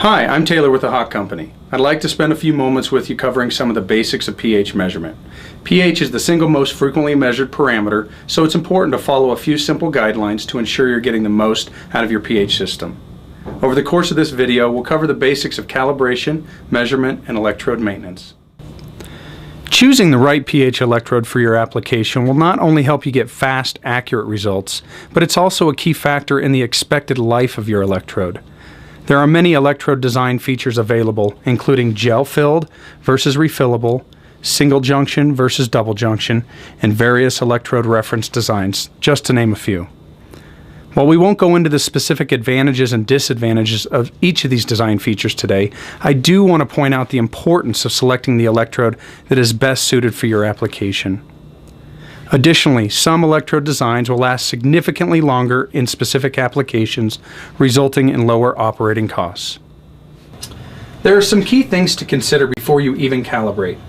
Hi, I'm Taylor with the Hach Company. I'd like to spend a few moments with you covering some of the basics of pH measurement. pH is the single most frequently measured parameter, so it's important to follow a few simple guidelines to ensure you're getting the most out of your pH system. Over the course of this video, we'll cover the basics of calibration, measurement, and electrode maintenance. Choosing the right pH electrode for your application will not only help you get fast, accurate results, but it's also a key factor in the expected life of your electrode. There are many electrode design features available, including gel-filled versus refillable, single junction versus double junction, and various electrode reference designs, just to name a few. While we won't go into the specific advantages and disadvantages of each of these design features today, I do want to point out the importance of selecting the electrode that is best suited for your application. Additionally, some electrode designs will last significantly longer in specific applications, resulting in lower operating costs. There are some key things to consider before you even calibrate.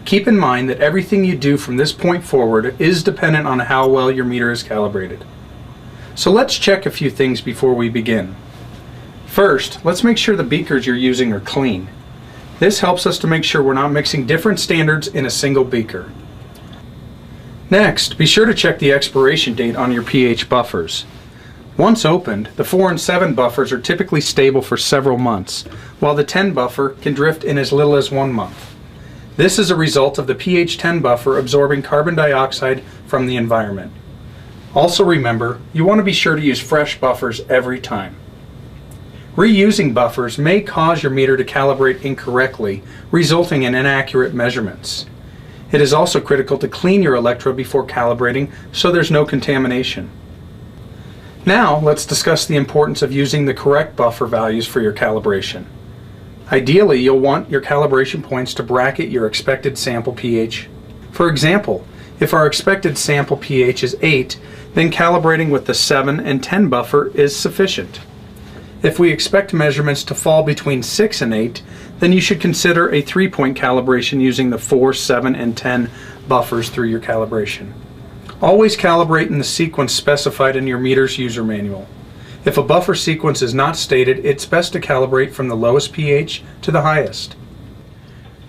Keep in mind that everything you do from this point forward is dependent on how well your meter is calibrated. So let's check a few things before we begin. First, let's make sure the beakers you're using are clean. This helps us to make sure we're not mixing different standards in a single beaker. Next, be sure to check the expiration date on your pH buffers. Once opened, the 4 and 7 buffers are typically stable for several months, while the 10 buffer can drift in as little as 1 month. This is a result of the pH 10 buffer absorbing carbon dioxide from the environment. Also remember, you want to be sure to use fresh buffers every time. Reusing buffers may cause your meter to calibrate incorrectly, resulting in inaccurate measurements. It is also critical to clean your electrode before calibrating so there's no contamination. Now let's discuss the importance of using the correct buffer values for your calibration. Ideally, you'll want your calibration points to bracket your expected sample pH. For example, if our expected sample pH is 8, then calibrating with the 7 and 10 buffer is sufficient. If we expect measurements to fall between 6 and 8, then you should consider a 3-point calibration using the 4, 7, and 10 buffers through your calibration. Always calibrate in the sequence specified in your meter's user manual. If a buffer sequence is not stated, it's best to calibrate from the lowest pH to the highest.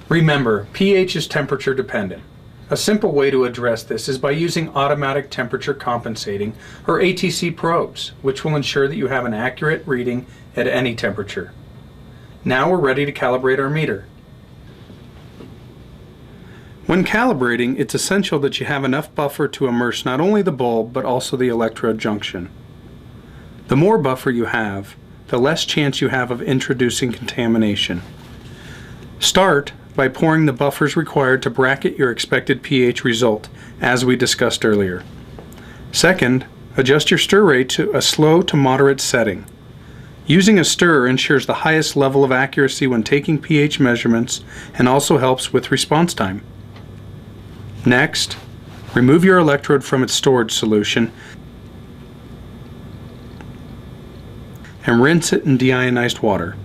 Remember, pH is temperature dependent. A simple way to address this is by using automatic temperature compensating, or ATC probes, which will ensure that you have an accurate reading at any temperature. Now we're ready to calibrate our meter. When calibrating, it's essential that you have enough buffer to immerse not only the bulb, but also the electrode junction. The more buffer you have, the less chance you have of introducing contamination. Start by pouring the buffers required to bracket your expected pH result, as we discussed earlier. Second, adjust your stir rate to a slow to moderate setting. Using a stirrer ensures the highest level of accuracy when taking pH measurements and also helps with response time. Next, remove your electrode from its storage solution and rinse it in deionized water.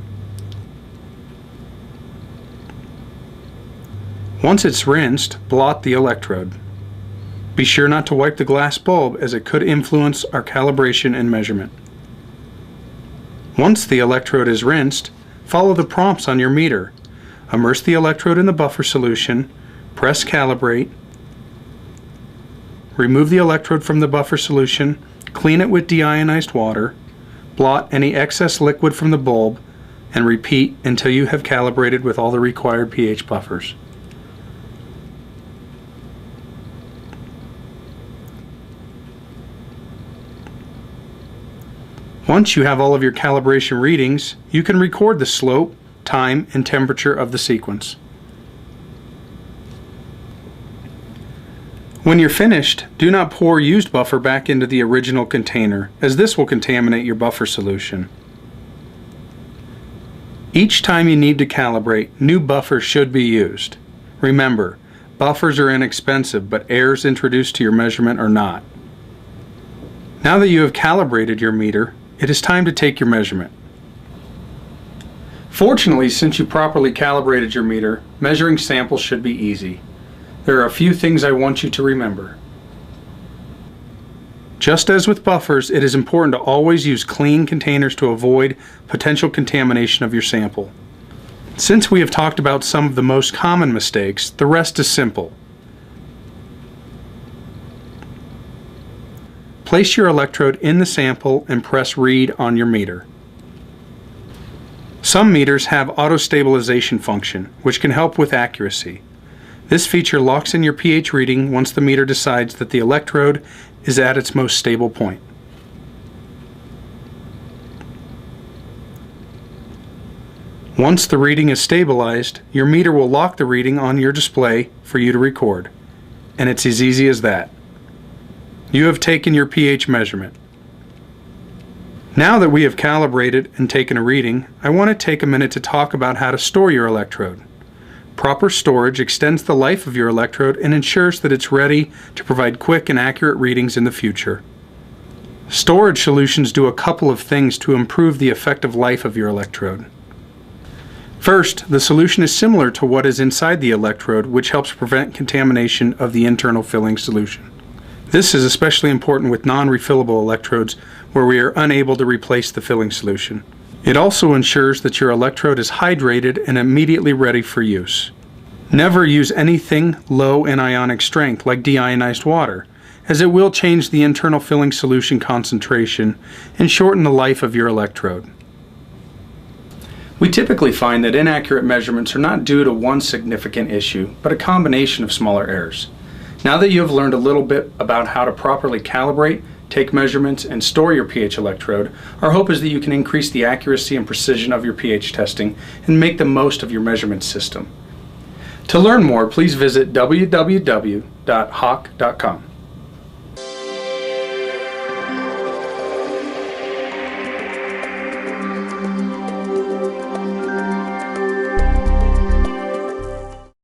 Once it's rinsed, blot the electrode. Be sure not to wipe the glass bulb, as it could influence our calibration and measurement. Once the electrode is rinsed, follow the prompts on your meter. Immerse the electrode in the buffer solution, press calibrate, remove the electrode from the buffer solution, clean it with deionized water, blot any excess liquid from the bulb, and repeat until you have calibrated with all the required pH buffers. Once you have all of your calibration readings, you can record the slope, time, and temperature of the sequence. When you're finished, do not pour used buffer back into the original container, as this will contaminate your buffer solution. Each time you need to calibrate, new buffers should be used. Remember, buffers are inexpensive, but errors introduced to your measurement are not. Now that you have calibrated your meter, it is time to take your measurement. Fortunately, since you properly calibrated your meter, measuring samples should be easy. There are a few things I want you to remember. Just as with buffers, it is important to always use clean containers to avoid potential contamination of your sample. Since we have talked about some of the most common mistakes, the rest is simple. Place your electrode in the sample and press read on your meter. Some meters have auto-stabilization function, which can help with accuracy. This feature locks in your pH reading once the meter decides that the electrode is at its most stable point. Once the reading is stabilized, your meter will lock the reading on your display for you to record. And it's as easy as that. You have taken your pH measurement. Now that we have calibrated and taken a reading, I want to take a minute to talk about how to store your electrode. Proper storage extends the life of your electrode and ensures that it's ready to provide quick and accurate readings in the future. Storage solutions do a couple of things to improve the effective life of your electrode. First, the solution is similar to what is inside the electrode, which helps prevent contamination of the internal filling solution. This is especially important with non-refillable electrodes where we are unable to replace the filling solution. It also ensures that your electrode is hydrated and immediately ready for use. Never use anything low in ionic strength like deionized water, as it will change the internal filling solution concentration and shorten the life of your electrode. We typically find that inaccurate measurements are not due to one significant issue, but a combination of smaller errors. Now that you have learned a little bit about how to properly calibrate, take measurements, and store your pH electrode, our hope is that you can increase the accuracy and precision of your pH testing and make the most of your measurement system. To learn more, please visit www.hach.com.